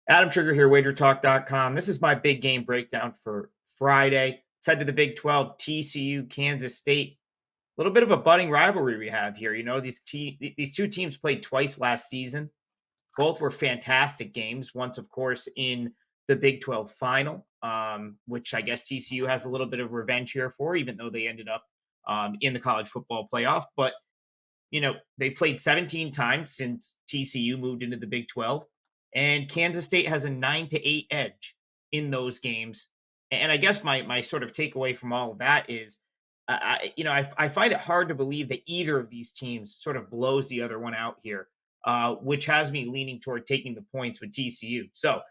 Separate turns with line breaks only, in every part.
Adam Trigger here, wagertalk.com. This is my big game breakdown for Friday. Let's head to the Big 12, TCU, Kansas State. A little bit of a budding rivalry we have here. You know, these two teams played twice last season. Both were fantastic games. Once, of course, in the Big 12 final, which I guess TCU has a little bit of revenge here for, even though they ended up in the college football playoff. But, you know, they've played 17 times since TCU moved into the Big 12. And Kansas State has a 9-8 edge in those games. And I guess my sort of takeaway from all of that is, I find it hard to believe that either of these teams sort of blows the other one out here, which has me leaning toward taking the points with TCU. So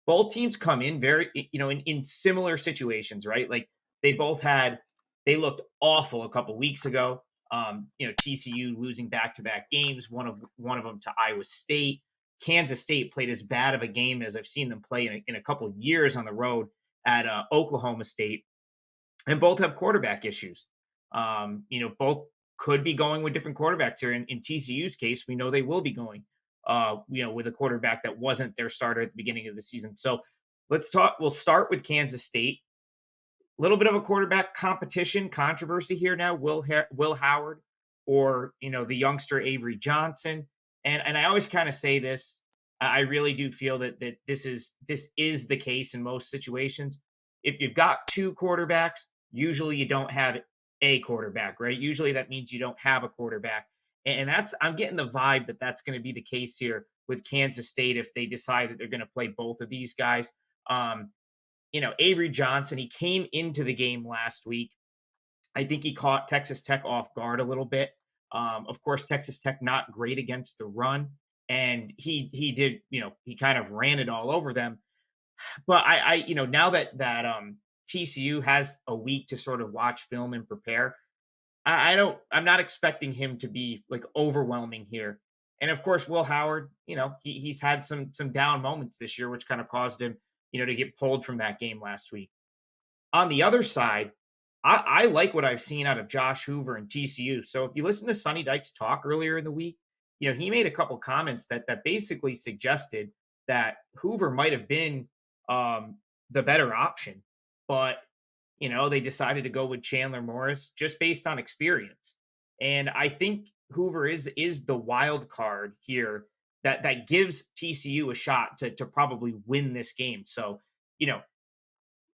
both teams come in very, in similar situations, right? Like they looked awful a couple weeks ago. TCU losing back-to-back games, one of them to Iowa State. Kansas State played as bad of a game as I've seen them play in a couple of years on the road at Oklahoma State, and both have quarterback issues. Both could be going with different quarterbacks here. In TCU's case, we know they will be going, with a quarterback that wasn't their starter at the beginning of the season. So let's talk. We'll start with Kansas State. A little bit of a quarterback competition controversy here now. Will Howard or the youngster Avery Johnson. And I always kind of say this. I really do feel that this is the case in most situations. If you've got two quarterbacks, usually you don't have a quarterback, right? Usually that means you don't have a quarterback. And I'm getting the vibe that that's going to be the case here with Kansas State if they decide that they're going to play both of these guys. Avery Johnson, he came into the game last week. I think he caught Texas Tech off guard a little bit. Of course, Texas Tech not great against the run, and he did, he kind of ran it all over them. But I now that TCU has a week to sort of watch film and prepare, I'm not expecting him to be like overwhelming here. And of course, Will Howard, he's had some down moments this year, which kind of caused him, to get pulled from that game last week. On the other side, I like what I've seen out of Josh Hoover and TCU. So if you listen to Sonny Dykes talk earlier in the week, he made a couple comments that basically suggested that Hoover might have been the better option, but they decided to go with Chandler Morris just based on experience. And I think Hoover is the wild card here that gives TCU a shot to probably win this game. So,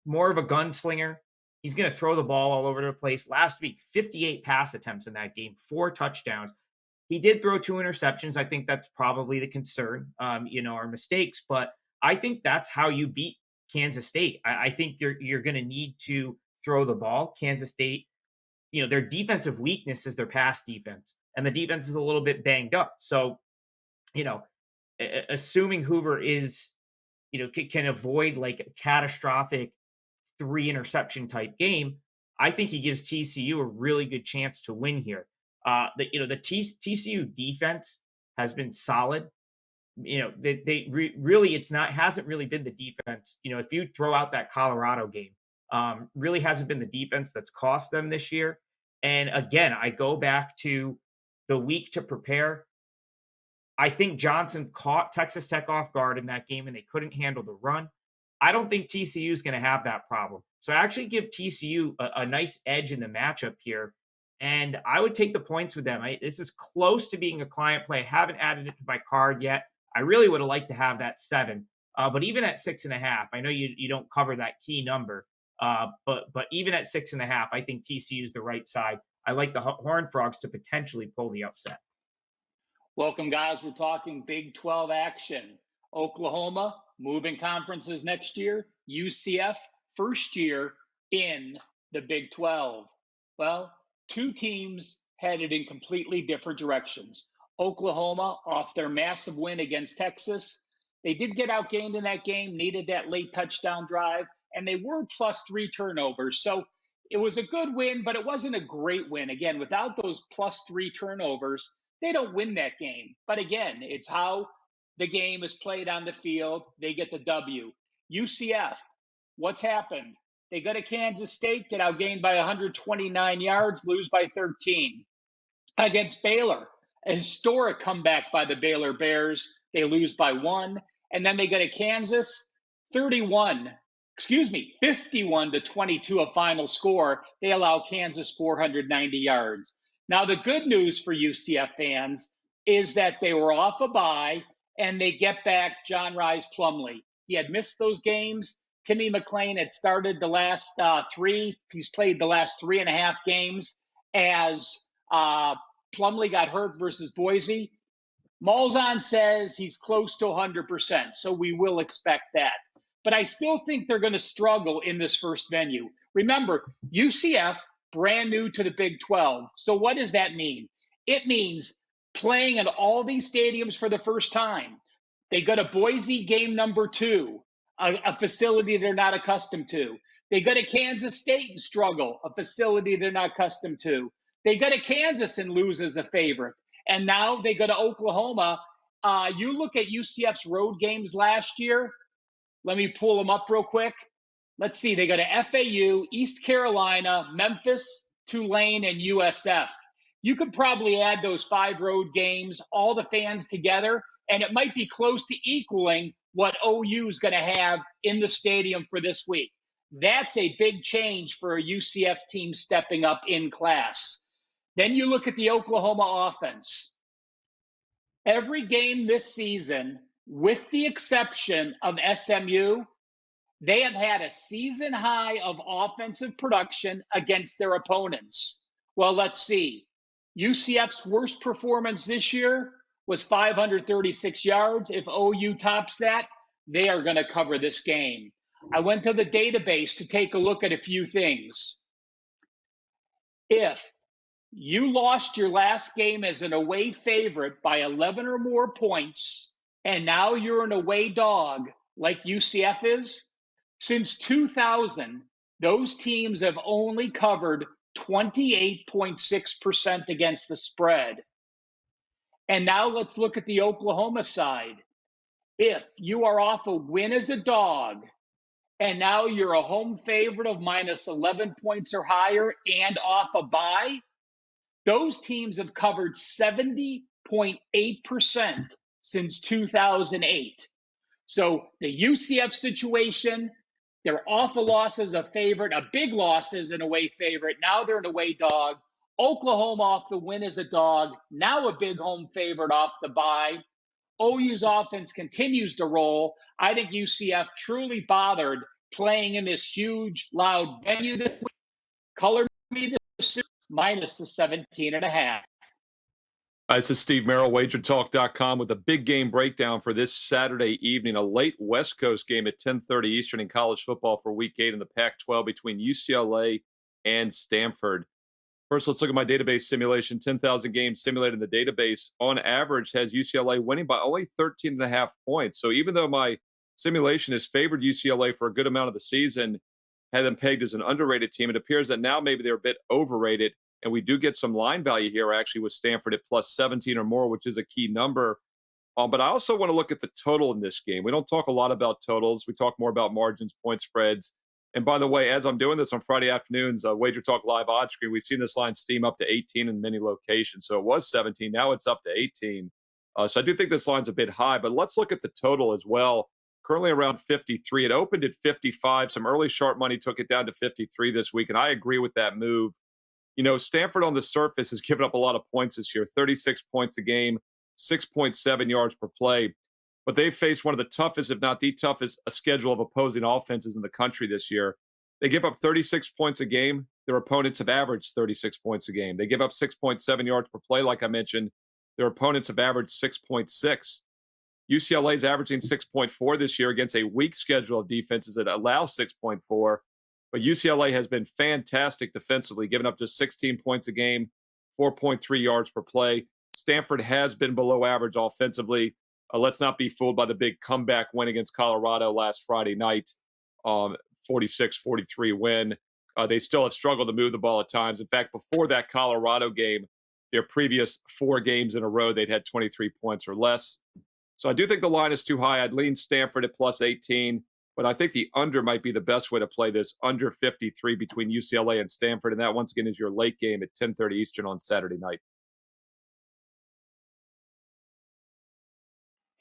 more of a gunslinger. He's going to throw the ball all over the place. Last week, 58 pass attempts in that game, 4 touchdowns. He did throw 2 interceptions. I think that's probably the concern, our mistakes. But I think that's how you beat Kansas State. I think you're going to need to throw the ball. Kansas State, their defensive weakness is their pass defense, and the defense is a little bit banged up. So, assuming Hoover is, can avoid like a catastrophic 3 interception type game, I think he gives TCU a really good chance to win here. The TCU defense has been solid. Hasn't really been the defense. If you throw out that Colorado game, really hasn't been the defense that's cost them this year. And again, I go back to the week to prepare. I think Johnson caught Texas Tech off guard in that game, and they couldn't handle the run. I don't think TCU is going to have that problem. So I actually give TCU a nice edge in the matchup here. And I would take the points with them. This is close to being a client play. I haven't added it to my card yet. I really would have liked to have that 7. But even at 6.5, I know you don't cover that key number. But even at 6.5, I think TCU is the right side. I like the Horned Frogs to potentially pull the upset.
Welcome, guys. We're talking Big 12 action. Oklahoma moving conferences next year. UCF first year in the Big 12. Well, 2 teams headed in completely different directions. Oklahoma, off their massive win against Texas, they did get outgained in that game, needed that late touchdown drive, and they were +3 turnovers. So it was a good win, but it wasn't a great win. Again, without those +3 turnovers, they don't win that game. But again, it's how the game is played on the field. They get the W. UCF, what's happened? They go to Kansas State, get outgained by 129 yards, lose by 13. Against Baylor, a historic comeback by the Baylor Bears. They lose by 1. And then they go to Kansas, 51-22 a final score. They allow Kansas 490 yards. Now, the good news for UCF fans is that they were off a bye and they get back John Rhys Plumlee. He had missed those games. Timmy McClain had started the last three. He's played the last 3.5 games as Plumlee got hurt versus Boise. Malzahn says he's close to 100%, so we will expect that. But I still think they're going to struggle in this first venue. Remember, UCF, brand new to the Big 12. So what does that mean? It means playing in all these stadiums for the first time. They go to Boise, game number 2, a facility they're not accustomed to. They go to Kansas State and struggle, a facility they're not accustomed to. They go to Kansas and lose as a favorite. And now they go to Oklahoma. You look at UCF's road games last year. Let me pull them up real quick. Let's see. They go to FAU, East Carolina, Memphis, Tulane, and USF. You could probably add those 5 road games, all the fans together, and it might be close to equaling what OU is going to have in the stadium for this week. That's a big change for a UCF team stepping up in class. Then you look at the Oklahoma offense. Every game this season, with the exception of SMU, they have had a season high of offensive production against their opponents. Well, let's see. UCF's worst performance this year was 536 yards. If OU tops that, they are going to cover this game. I went to the database to take a look at a few things. If you lost your last game as an away favorite by 11 or more points, and now you're an away dog like UCF is, since 2000, those teams have only covered 28.6% against the spread. And now let's look at the Oklahoma side. If you are off a win as a dog, and now you're a home favorite of minus 11 points or higher and off a bye, those teams have covered 70.8% since 2008. So the UCF situation, they're off a loss as a favorite, a big loss as an away favorite. Now they're an away dog. Oklahoma off the win as a dog, now a big home favorite off the bye. OU's offense continues to roll. I think UCF truly bothered playing in this huge, loud venue this week. Color me the suit minus the 17.5.
This is Steve Merrill, WagerTalk.com, with a big game breakdown for this Saturday evening, a late West Coast game at 10:30 Eastern in college football for Week 8 in the Pac-12 between UCLA and Stanford. First, let's look at my database simulation. 10,000 games simulated in the database. On average, has UCLA winning by only 13.5 points. So even though my simulation has favored UCLA for a good amount of the season, had them pegged as an underrated team, it appears that now maybe they're a bit overrated. And we do get some line value here, actually, with Stanford at plus 17 or more, which is a key number. But I also want to look at the total in this game. We don't talk a lot about totals. We talk more about margins, point spreads. And by the way, as I'm doing this on Friday afternoons, Wager Talk Live odds screen, we've seen this line steam up to 18 in many locations. So it was 17. Now it's up to 18. So I do think this line's a bit high. But let's look at the total as well. Currently around 53. It opened at 55. Some early sharp money took it down to 53 this week. And I agree with that move. You know, Stanford on the surface has given up a lot of points this year, 36 points a game, 6.7 yards per play. But they've faced one of the toughest, if not the toughest, schedule of opposing offenses in the country this year. They give up 36 points a game. Their opponents have averaged 36 points a game. They give up 6.7 yards per play, like I mentioned. Their opponents have averaged 6.6. UCLA is averaging 6.4 this year against a weak schedule of defenses that allow 6.4. But UCLA has been fantastic defensively, giving up just 16 points a game, 4.3 yards per play. Stanford has been below average offensively. Let's not be fooled by the big comeback win against Colorado last Friday night, 46-43 win. They still have struggled to move the ball at times. In fact, before that Colorado game, their previous 4 games in a row, they'd had 23 points or less. So I do think the line is too high. I'd lean Stanford at plus 18, but I think the under might be the best way to play this, under 53 between UCLA and Stanford. And that, once again, is your late game at 10:30 Eastern on Saturday night.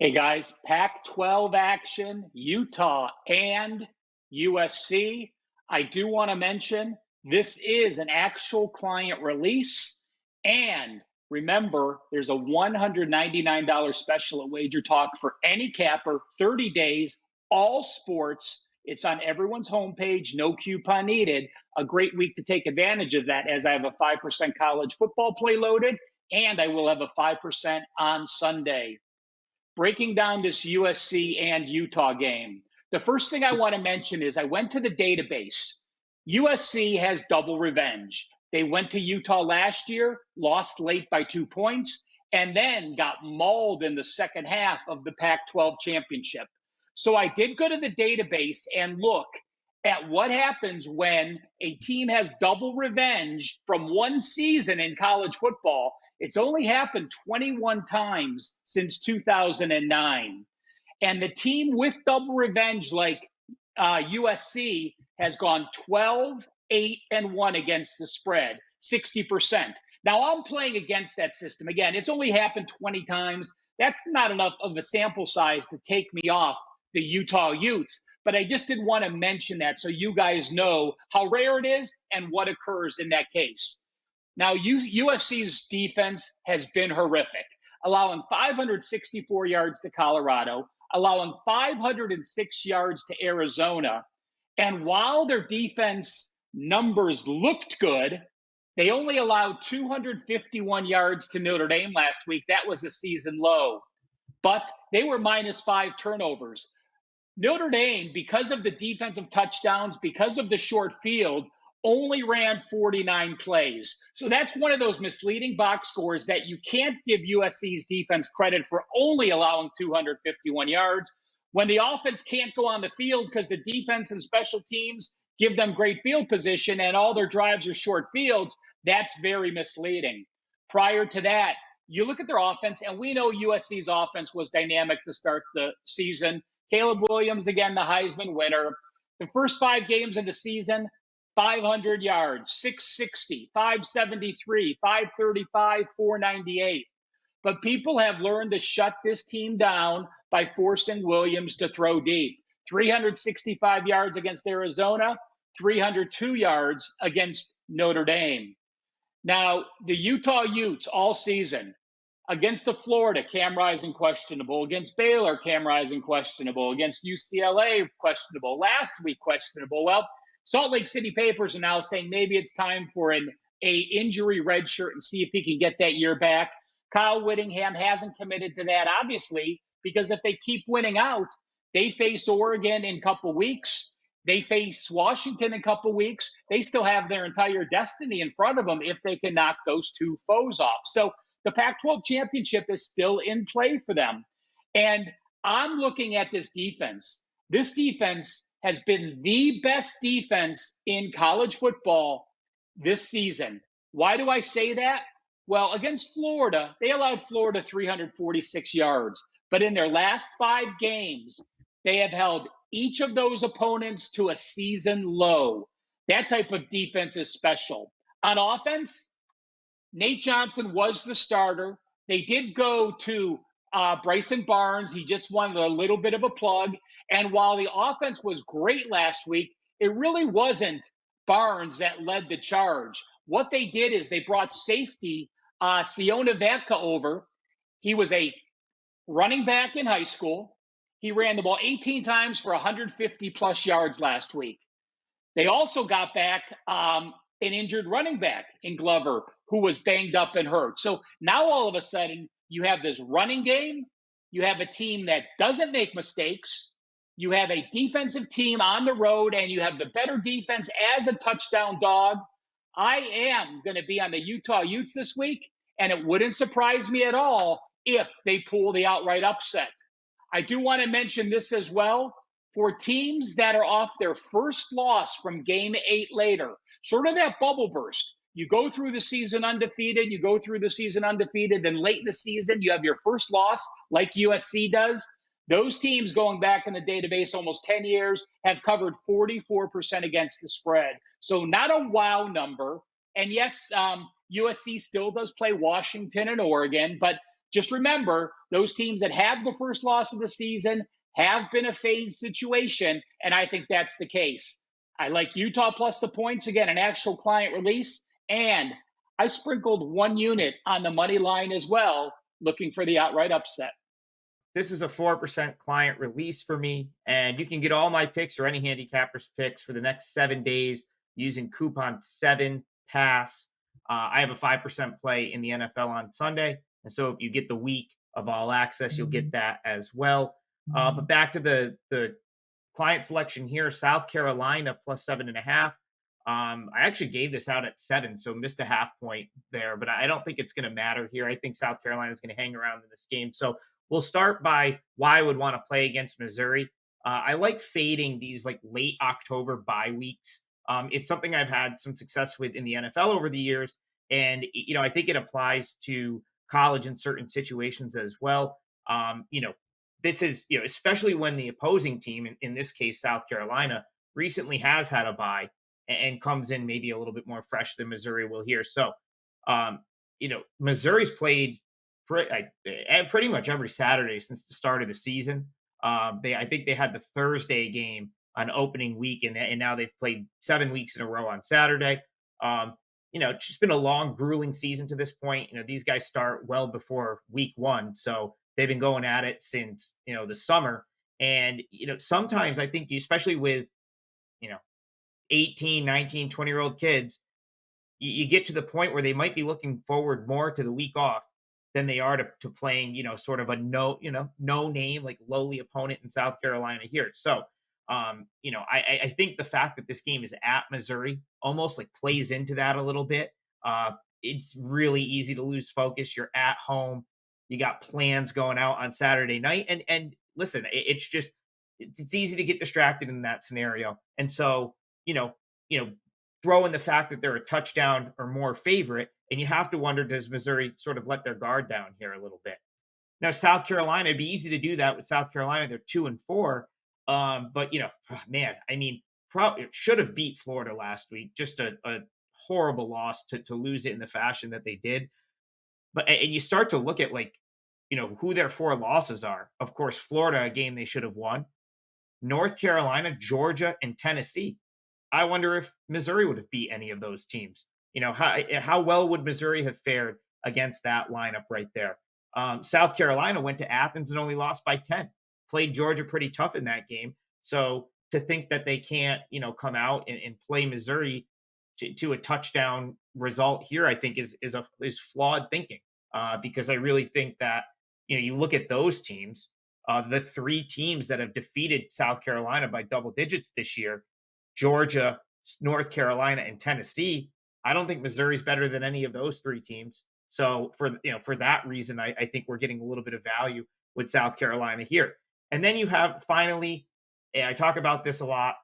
Hey guys, Pac-12 action, Utah and USC. I do want to mention this is an actual client release. And remember, there's a $199 special at Wager Talk for any capper, 30 days, all sports. It's on everyone's homepage, no coupon needed. A great week to take advantage of that, as I have a 5% college football play loaded, and I will have a 5% on Sunday. Breaking down this USC and Utah game, the first thing I want to mention is I went to the database. USC has double revenge. They went to Utah last year, lost late by 2 points, and then got mauled in the second half of the Pac-12 championship. So I did go to the database and look at what happens when a team has double revenge from one season in college football. It's only happened 21 times since 2009. And the team with double revenge, like USC, has gone 12, 8, and 1 against the spread, 60%. Now, I'm playing against that system. Again, it's only happened 20 times. That's not enough of a sample size to take me off the Utah Utes. But I just did want to mention that so you guys know how rare it is and what occurs in that case. Now, USC's defense has been horrific, allowing 564 yards to Colorado, allowing 506 yards to Arizona. And while their defense numbers looked good, they only allowed 251 yards to Notre Dame last week. That was a season low. But they were -5 turnovers. Notre Dame, because of the defensive touchdowns, because of the short field, only ran 49 plays. So that's one of those misleading box scores that you can't give USC's defense credit for only allowing 251 yards. When the offense can't go on the field because the defense and special teams give them great field position and all their drives are short fields, that's very misleading. Prior to that, you look at their offense, and we know USC's offense was dynamic to start the season. Caleb Williams, again, the Heisman winner. The first 5 games of the season, 500 yards, 660, 573, 535, 498. But people have learned to shut this team down by forcing Williams to throw deep. 365 yards against Arizona, 302 yards against Notre Dame. Now, the Utah Utes all season, against the Florida, Cam Rising questionable. Against Baylor, Cam Rising questionable. Against UCLA, questionable. Last week, questionable. Well, Salt Lake City papers are now saying maybe it's time for an injury redshirt and see if he can get that year back. Kyle Whittingham hasn't committed to that, obviously, because if they keep winning out, they face Oregon in a couple weeks. They face Washington in a couple weeks. They still have their entire destiny in front of them if they can knock those two foes off. So the Pac-12 championship is still in play for them. And I'm looking at this defense. This defense has been the best defense in college football this season. Why do I say that? Well, against Florida, they allowed Florida 346 yards. But in their last 5 games, they have held each of those opponents to a season low. That type of defense is special. On offense, Nate Johnson was the starter. They did go to Bryson Barnes. He just wanted a little bit of a plug. And while the offense was great last week, it really wasn't Barnes that led the charge. What they did is they brought safety Siona Vatka over. He was a running back in high school. He ran the ball 18 times for 150-plus yards last week. They also got back an injured running back in Glover who was banged up and hurt. So now all of a sudden you have this running game. You have a team that doesn't make mistakes. You have a defensive team on the road, and you have the better defense as a touchdown dog. I am going to be on the Utah Utes this week, and it wouldn't surprise me at all if they pull the outright upset. I do want to mention this as well. For teams that are off their first loss from game 8 later, sort of that bubble burst. You go through the season undefeated, then late in the season, you have your first loss like USC does. Those teams going back in the database almost 10 years have covered 44% against the spread. So not a wow number. And yes, USC still does play Washington and Oregon, but just remember those teams that have the first loss of the season have been a phased situation, and I think that's the case. I like Utah plus the points, again, an actual client release, and I sprinkled 1 unit on the money line as well, looking for the outright upset.
This is a 4% client release for me, and you can get all my picks or any handicapper's picks for the next 7 days using coupon 7PASS. I have a 5% play in the NFL on Sunday, and so if you get the week of all access, you'll get that as well. But back to the client selection here, South Carolina plus 7.5. I actually gave this out at 7, so missed a half point there, but I don't think it's going to matter here. I think South Carolina is going to hang around in this game. So we'll start by why I would want to play against Missouri. I like fading these like late October bye weeks. It's something I've had some success with in the NFL over the years, and I think it applies to college in certain situations as well. This is especially when the opposing team, in this case South Carolina, recently has had a bye and comes in maybe a little bit more fresh than Missouri will here. So, Missouri's played pretty much every Saturday since the start of the season. I think they had the Thursday game on opening week, and now they've played 7 weeks in a row on Saturday. It's just been a long, grueling season to this point. These guys start well before week 1, so they've been going at it since the summer. And sometimes I think, especially with 18, 19, 20-year-old kids, you get to the point where they might be looking forward more to the week off than they are to playing, sort of a no name, like lowly opponent in South Carolina here. So, I think the fact that this game is at Missouri almost like plays into that a little bit. It's really easy to lose focus. You're at home. You got plans going out on Saturday night. And listen, it's easy to get distracted in that scenario. And so, throw in the fact that they're a touchdown or more favorite, and you have to wonder, does Missouri sort of let their guard down here a little bit? Now, South Carolina, it'd be easy to do that with South Carolina. They're 2-4. But man, I mean, probably should have beat Florida last week. Just a horrible loss to lose it in the fashion that they did. And you start to look at who their 4 losses are. Of course, Florida, a game they should have won. North Carolina, Georgia, and Tennessee. I wonder if Missouri would have beat any of those teams. How well would Missouri have fared against that lineup right there? South Carolina went to Athens and only lost by 10. Played Georgia pretty tough in that game. So to think that they can't, come out and play Missouri to a touchdown result here, I think is flawed thinking. Because I really think that you look at those teams, the 3 teams that have defeated South Carolina by double digits this year, Georgia, North Carolina, and Tennessee. I don't think Missouri's better than any of those 3 teams. So for that reason, I think we're getting a little bit of value with South Carolina here. And then you have finally, and I talk about this a lot,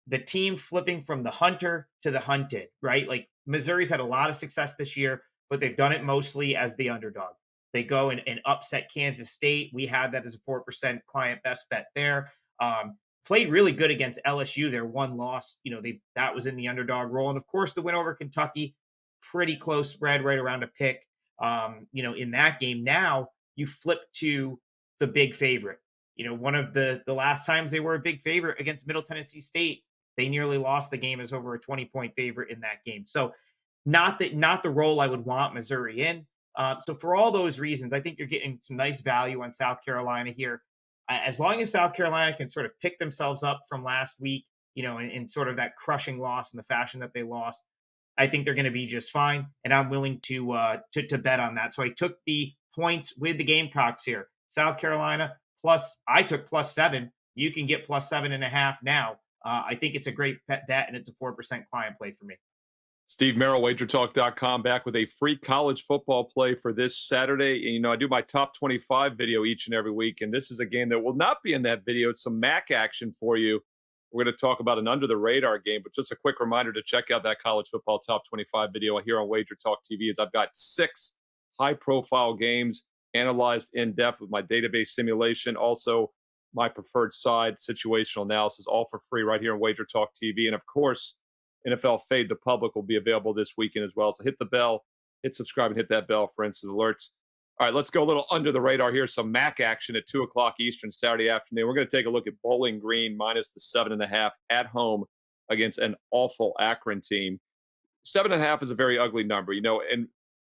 the team flipping from the hunter to the hunted, right? Like Missouri's had a lot of success this year, but they've done it mostly as the underdog. They go and upset Kansas State. We had that as a 4% client best bet there. Played really good against LSU. Their 1 loss, that was in the underdog role. And of course, the win over Kentucky, pretty close spread, right around a pick, in that game. Now you flip to the big favorite. One of the last times they were a big favorite against Middle Tennessee State, they nearly lost the game as over a 20-point favorite in that game. So not the role I would want Missouri in. So for all those reasons, I think you're getting some nice value on South Carolina here. As long as South Carolina can sort of pick themselves up from last week, in sort of that crushing loss in the fashion that they lost, I think they're going to be just fine. And I'm willing to bet on that. So I took the points with the Gamecocks here. South Carolina I took +7. You can get +7.5 now. I think it's a great bet, and it's a 4% client play for me.
Steve Merrill, wagertalk.com, back with a free college football play for this Saturday. And, I do my top 25 video each and every week, and this is a game that will not be in that video. It's some MAC action for you. We're going to talk about an under-the-radar game, but just a quick reminder to check out that college football top 25 video here on Wager Talk TV, as I've got 6 high-profile games analyzed in depth with my database simulation, also my preferred side situational analysis, all for free right here on Wager Talk TV. And, of course, NFL Fade the Public will be available this weekend as well. So hit the bell, hit subscribe, and hit that bell for instant alerts. All right, let's go a little under the radar here. Some MAC action at 2 o'clock Eastern Saturday afternoon. We're going to take a look at Bowling Green minus the 7.5 at home against an awful Akron team. 7.5 is a very ugly number, and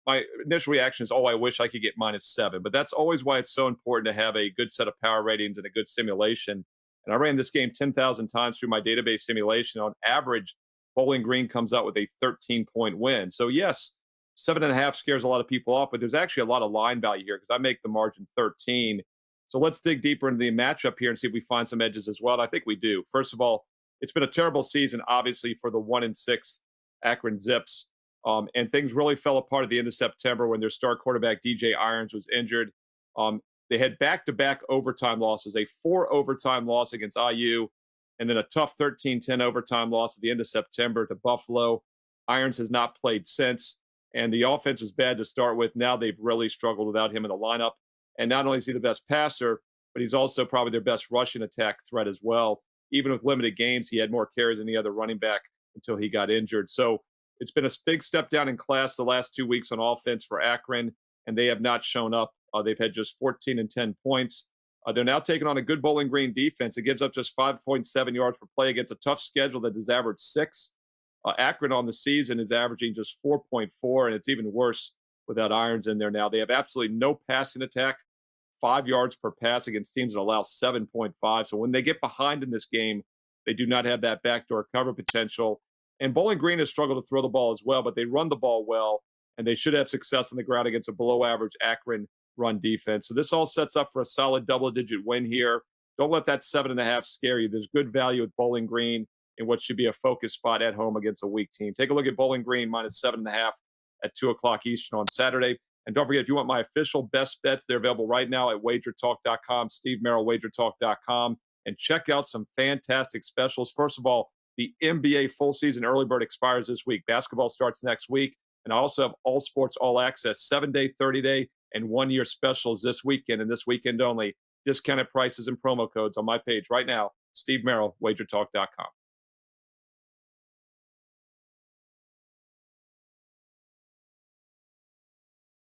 my initial reaction is, oh, I wish I could get -7. But that's always why it's so important to have a good set of power ratings and a good simulation. And I ran this game 10,000 times through my database simulation. On average, Bowling Green comes out with a 13-point win. So, yes, 7.5 scares a lot of people off, but there's actually a lot of line value here because I make the margin 13. So let's dig deeper into the matchup here and see if we find some edges as well. And I think we do. First of all, it's been a terrible season, obviously, for the 1-6 Akron Zips. And things really fell apart at the end of September when their star quarterback, DJ Irons, was injured. They had back-to-back overtime losses, a 4 overtime loss against IU, and then a tough 13-10 overtime loss at the end of September to Buffalo. Irons has not played since, and the offense was bad to start with. Now they've really struggled without him in the lineup. And not only is he the best passer, but he's also probably their best rushing attack threat as well. Even with limited games, he had more carries than the other running back until he got injured. So it's been a big step down in class the last 2 weeks on offense for Akron, and they have not shown up. They've had just 14 and 10 points. They're now taking on a good Bowling Green defense. It gives up just 5.7 yards per play against a tough schedule that has averaged 6. Akron on the season is averaging just 4.4, and it's even worse without Irons in there now. They have absolutely no passing attack, 5 yards per pass against teams that allow 7.5. So when they get behind in this game, they do not have that backdoor cover potential. And Bowling Green has struggled to throw the ball as well, but they run the ball well, and they should have success on the ground against a below-average Akron run defense. So this all sets up for a solid double-digit win here. Don't let that 7.5 scare you. There's good value with Bowling Green in what should be a focus spot at home against a weak team. Take a look at Bowling Green minus 7.5 at 2 o'clock Eastern on Saturday. And don't forget, if you want my official best bets, they're available right now at wagertalk.com, Steve Merrill, wagertalk.com, and check out some fantastic specials. First of all, the NBA full season early bird expires this week. Basketball starts next week. And I also have all sports, all access, 7-day, 30-day, and 1-year specials this weekend and this weekend only. Discounted prices and promo codes on my page right now, Steve Merrill, wagertalk.com.